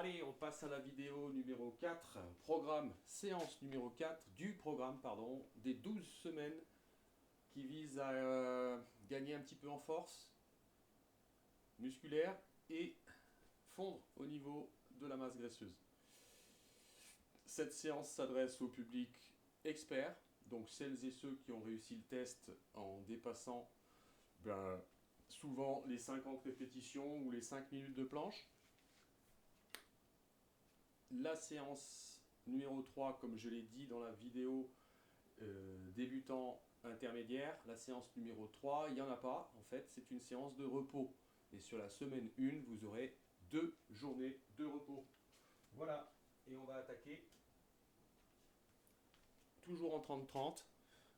Allez, on passe à la vidéo numéro 4, programme, séance numéro 4 du programme, pardon, des 12 semaines qui vise à gagner un petit peu en force musculaire et fondre au niveau de la masse graisseuse. Cette séance s'adresse au public expert, donc celles et ceux qui ont réussi le test en dépassant souvent les 50 répétitions ou les 5 minutes de planche. La séance numéro 3, comme je l'ai dit dans la vidéo débutant intermédiaire, la séance numéro 3, il n'y en a pas. En fait, c'est une séance de repos. Et sur la semaine 1, vous aurez 2 journées de repos. Voilà. Et on va attaquer toujours en 30-30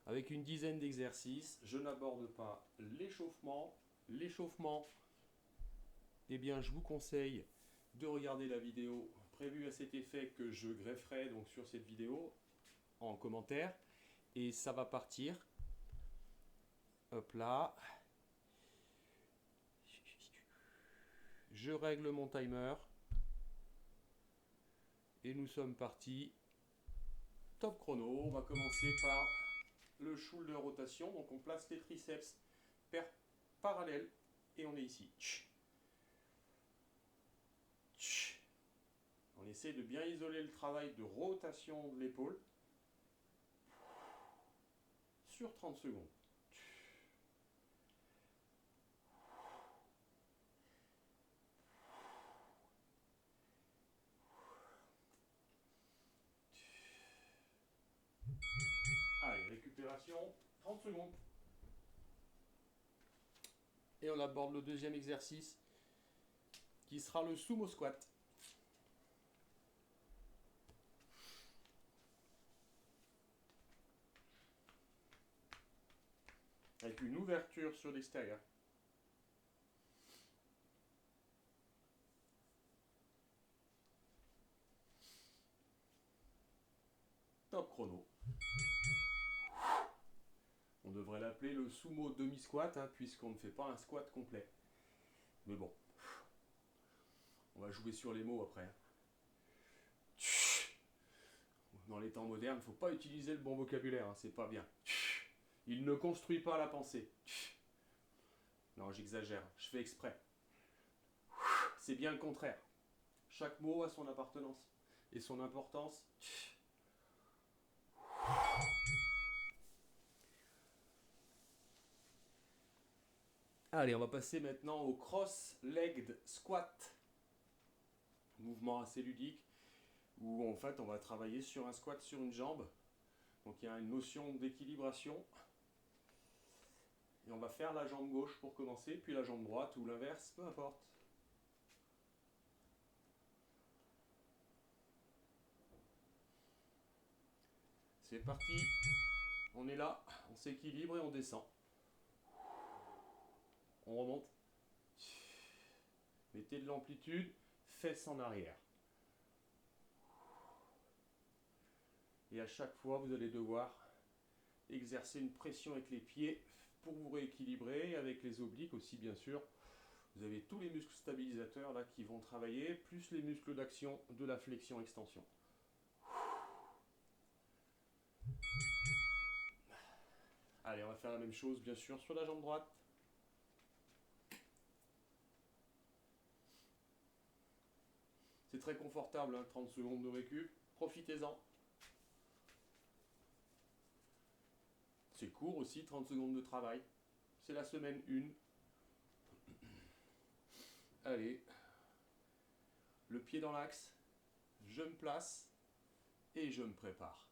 avec une dizaine d'exercices. Je n'aborde pas l'échauffement. L'échauffement, eh bien, je vous conseille de regarder la vidéo prévue à cet effet que je grefferai donc sur cette vidéo en commentaire. Et ça va partir. Hop là. Je règle mon timer. Et nous sommes partis. Top chrono. On va commencer par le shoulder rotation. Donc on place les triceps parallèles. Et on est ici. On essaie de bien isoler le travail de rotation de l'épaule sur 30 secondes. Allez, récupération, 30 secondes. Et on aborde le deuxième exercice qui sera le sumo squat. Avec une ouverture sur l'extérieur. Top chrono. On devrait l'appeler le sumo demi-squat, puisqu'on ne fait pas un squat complet. Mais bon, on va jouer sur les mots après. Dans les temps modernes, il ne faut pas utiliser le bon vocabulaire, c'est pas bien. Il ne construit pas la pensée. Non, j'exagère, je fais exprès. C'est bien le contraire. Chaque mot a son appartenance et son importance. Allez, on va passer maintenant au cross-legged squat. Mouvement assez ludique où en fait on va travailler sur un squat sur une jambe. Donc il y a une notion d'équilibration. Et on va faire la jambe gauche pour commencer, puis la jambe droite ou l'inverse, peu importe. C'est parti. On est là, on s'équilibre et on descend. On remonte. Mettez de l'amplitude, fesses en arrière. Et à chaque fois, vous allez devoir exercer une pression avec les pieds pour vous rééquilibrer, avec les obliques aussi bien sûr. Vous avez tous les muscles stabilisateurs là qui vont travailler, plus les muscles d'action de la flexion-extension. Allez, on va faire la même chose bien sûr sur la jambe droite. C'est très confortable, 30 secondes de récup. Profitez-en. C'est court aussi, 30 secondes de travail. C'est la semaine 1. Allez. Le pied dans l'axe. Je me place. Et je me prépare.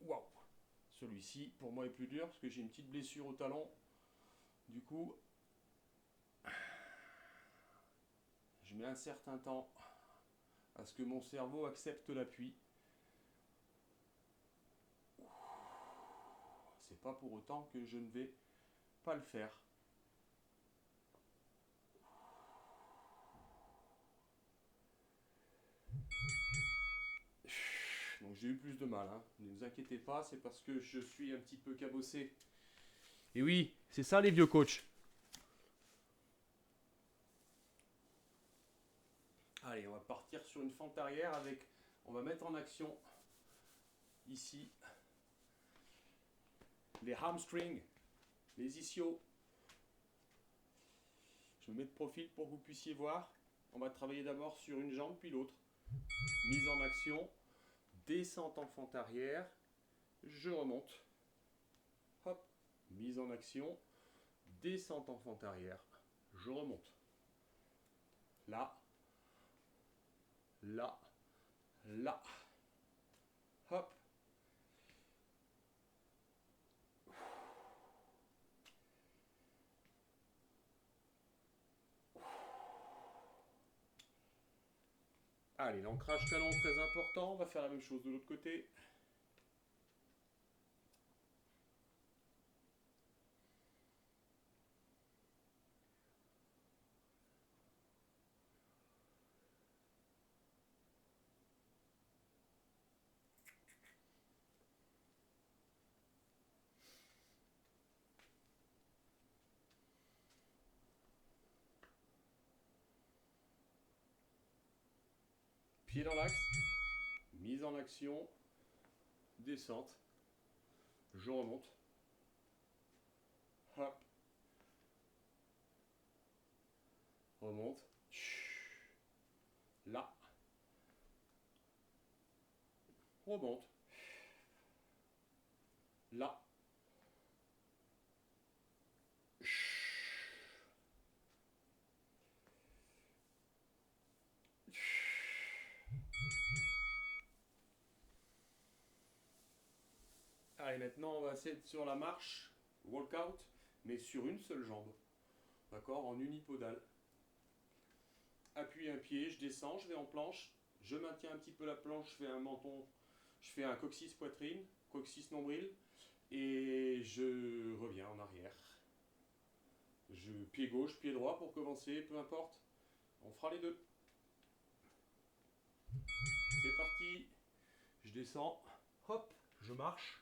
Waouh. Celui-ci, pour moi, est plus dur parce que j'ai une petite blessure au talon. Du coup, je mets un certain temps à ce que mon cerveau accepte l'appui. C'est pas pour autant que je ne vais pas le faire. Donc j'ai eu plus de mal, Ne vous inquiétez pas, c'est parce que je suis un petit peu cabossé. Et oui, c'est ça les vieux coachs. Allez, on va partir sur une fente arrière avec, on va mettre en action ici les hamstrings, les ischios. Je me mets de profil pour que vous puissiez voir. On va travailler d'abord sur une jambe puis l'autre. Mise en action, descente en fente arrière, je remonte. Hop, mise en action, descente en fente arrière, je remonte. Là, là, là. Hop. Allez, l'ancrage talon très important. On va faire la même chose de l'autre côté. Pied dans l'axe, mise en action, descente, je remonte. Hop. Remonte. Là. Remonte. Là. Allez, maintenant on va essayer de sur la marche, walkout, mais sur une seule jambe. D'accord, en unipodal. Appuie un pied, je descends, je vais en planche, je maintiens un petit peu la planche, je fais un menton, je fais un coccyx poitrine, coccyx nombril, et je reviens en arrière. Pied gauche, pied droit pour commencer, peu importe. On fera les deux. C'est parti. Je descends, hop, je marche.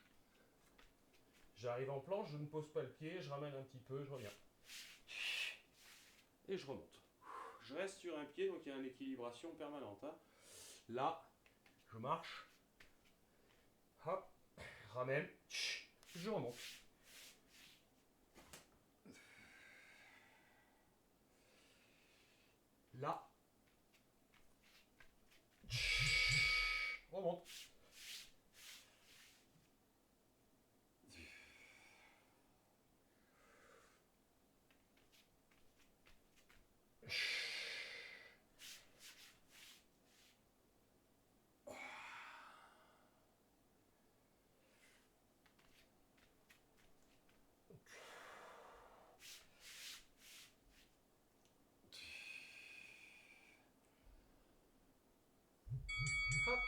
J'arrive en planche, je ne pose pas le pied, je ramène un petit peu, je reviens. Et je remonte. Je reste sur un pied, donc il y a une équilibration permanente. Hein. Là, je marche. Hop, ramène, je remonte. Là, remonte. Hop.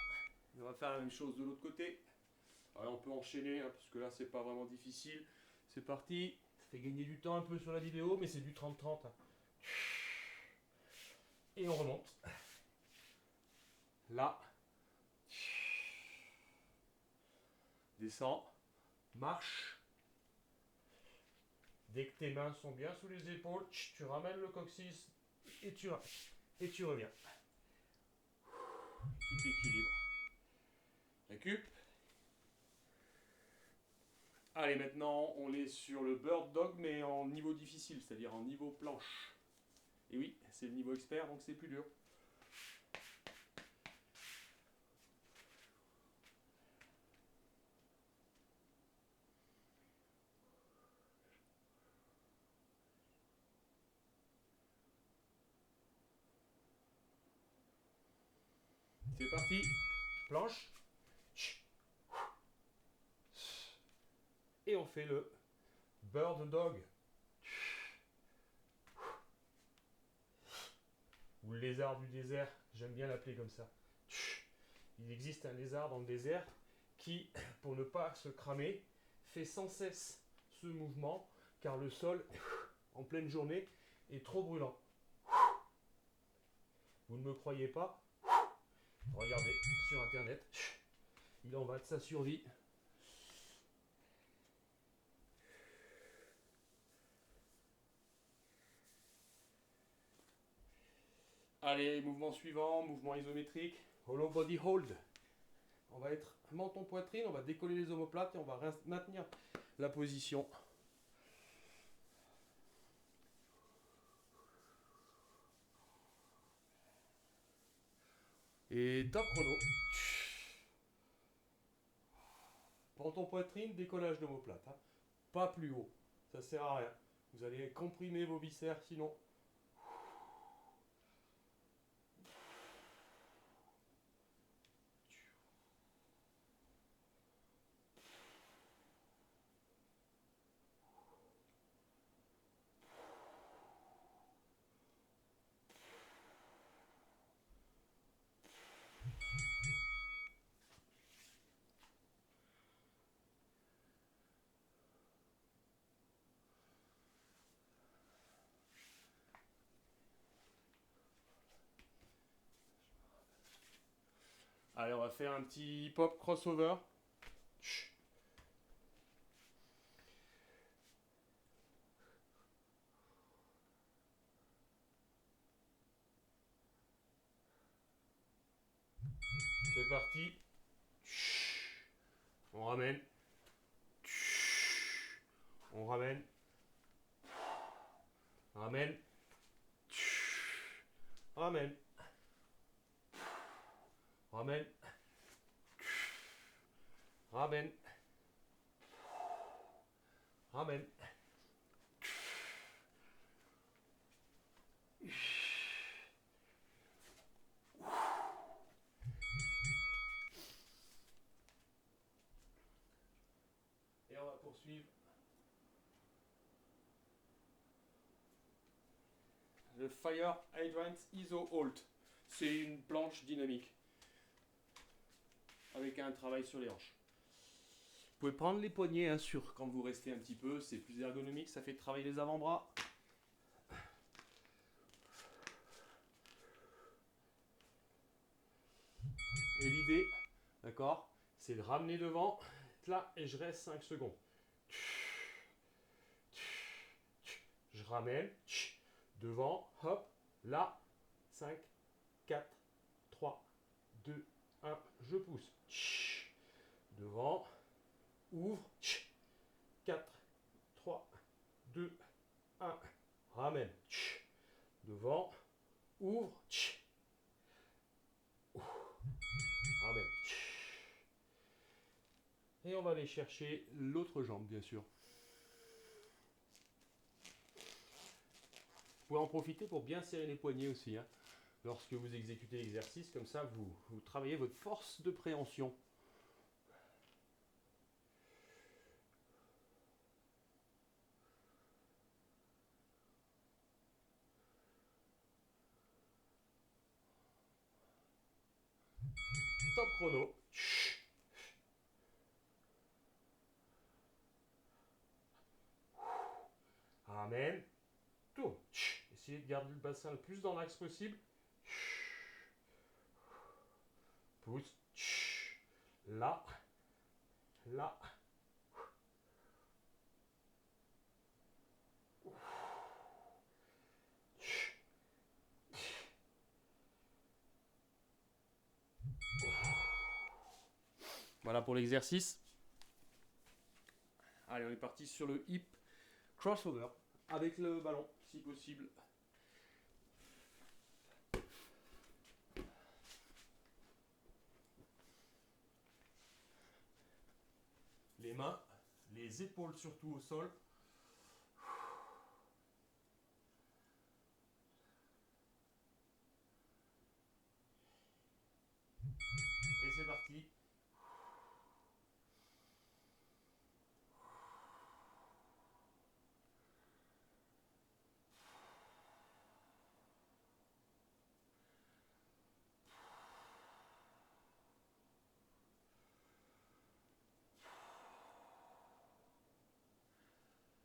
On va faire la même chose de l'autre côté. Alors on peut enchaîner, hein, parce que là c'est pas vraiment difficile. C'est parti. Ça fait gagner du temps un peu sur la vidéo, mais c'est du 30-30. Hein. Et on remonte. Là. Descends. Marche. Dès que tes mains sont bien sous les épaules, tu ramènes le coccyx et tu reviens. Tu t'équilibres. Récup. Allez, maintenant on est sur le bird dog, mais en niveau difficile, c'est-à-dire en niveau planche. Et oui, c'est le niveau expert, donc c'est plus dur. C'est parti. Planche. Et on fait le bird dog. Ou le lézard du désert, j'aime bien l'appeler comme ça. Il existe un lézard dans le désert qui, pour ne pas se cramer, fait sans cesse ce mouvement car le sol, en pleine journée, est trop brûlant. Vous ne me croyez pas? Regardez sur internet, il en va de sa survie. Allez, mouvement suivant, mouvement isométrique, hollow body hold. On va être menton poitrine, on va décoller les omoplates et on va maintenir la position. Et top chrono. Menton poitrine, décollage d'omoplate. Hein. Pas plus haut, ça sert à rien. Vous allez comprimer vos viscères sinon. Allez, on va faire un petit pop crossover. C'est parti. On ramène. On ramène. Ramène. Ramène. Ramène. Ramène. Ramène. Et on va poursuivre. Le Fire Hydrant ISO Hold. C'est une planche dynamique. Avec un travail sur les hanches. Vous pouvez prendre les poignets hein, quand vous restez un petit peu, c'est plus ergonomique, ça fait travailler les avant-bras. Et l'idée, d'accord, c'est de ramener devant, là, et je reste 5 secondes. Je ramène, devant, hop, là, 5, 4, 3, 2, 1, je pousse. Devant, ouvre, 4, 3, 2, 1, ramène. Devant, ouvre, ramène. Et on va aller chercher l'autre jambe, bien sûr. Vous pouvez en profiter pour bien serrer les poignets aussi. Hein. Lorsque vous exécutez l'exercice, comme ça, vous travaillez votre force de préhension. Top chrono. Ramène. Tourne. Essayez de garder le bassin le plus dans l'axe possible. Pousse. Là. Là. Voilà pour l'exercice. Allez, on est parti sur le hip crossover avec le ballon, si possible. Les mains, les épaules surtout au sol. Et c'est parti.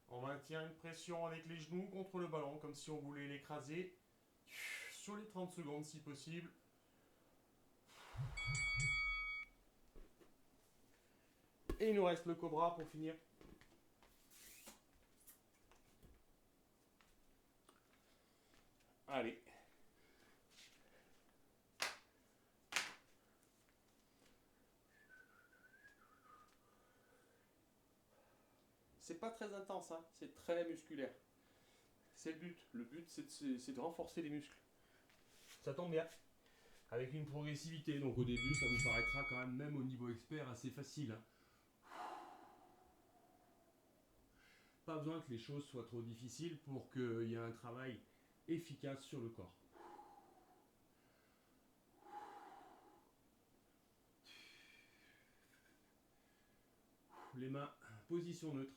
On maintient une pression avec les genoux contre le ballon, comme si on voulait l'écraser sur les 30 secondes si possible. Et il nous reste le cobra pour finir. Allez. C'est pas très intense, hein, c'est très musculaire. C'est le but. Le but, c'est de renforcer les muscles. Ça tombe bien. Avec une progressivité. Donc au début, ça vous paraîtra quand même au niveau expert, assez facile, hein. Pas besoin que les choses soient trop difficiles pour qu'il y ait un travail efficace sur le corps. Les mains, position neutre.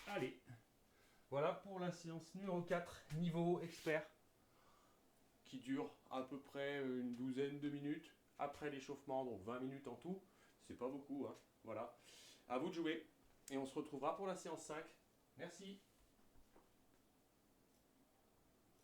Allez, voilà pour la séance numéro 4, niveau expert, qui dure à peu près une douzaine de minutes après l'échauffement, donc 20 minutes en tout. C'est pas beaucoup, hein. Voilà. À vous de jouer. Et on se retrouvera pour la séance 5. Merci.